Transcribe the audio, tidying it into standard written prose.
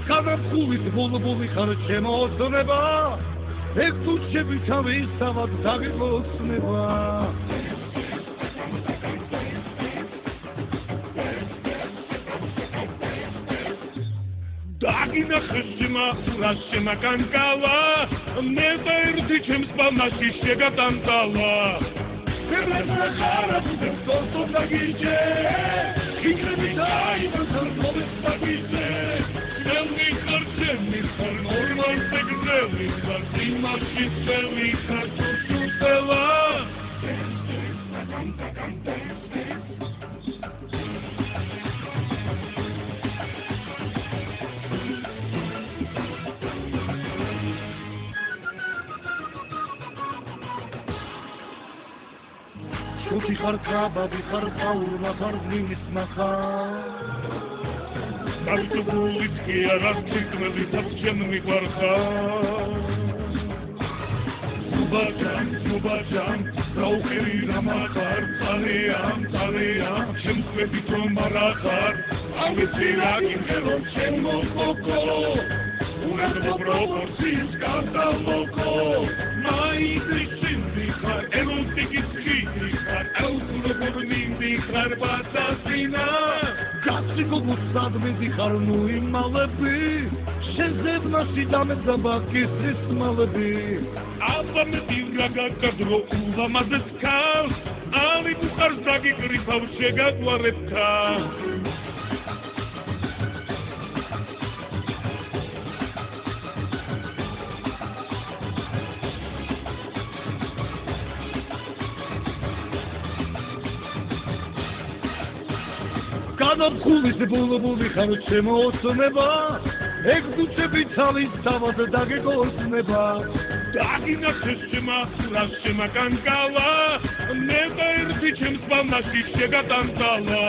განაფხულით ბულბული ხარ შემოოცნება ეგ თუ შევითავი სავად დაგემოცნება დაგინახეს შემახურა შემაკანკალა მე და ერთი ჩემს პალმაში შეგატანკალა Sempre cara de todo daqui Incrementa e não pode daqui Eu me corte me for normal segredo Assim machista me cacho chutela Uti kharka, bi kharka, urma khargnis makha. Dartu bulit ki arastik meli sabchem mi kharka. Subajam, raukheri ramakhar, taliam, shemkwe bitron marakhar. Avitsira kinkelo chemo koko. Unas proporcis canta loco. Mai krishindi khar, erotikis ხარ ბატასინა გასიკობუს სადმედი ხარ ნუ იმალები შეზევნაში დამეძაბა კისრის მალები აბა მე დირაგა კადრო ულამაზეს ქალ ალი ბუხარ დაგიკრიფავ შეგაგვარებთა განაფხულის ბულბული ხარ შემოოცნება ეგ დუცები თავის თავად დაგეკოცნება დაგინახეს შემახურა შემაკანკალა მე და ერთი ჩემს პალმაში შეგატანკალა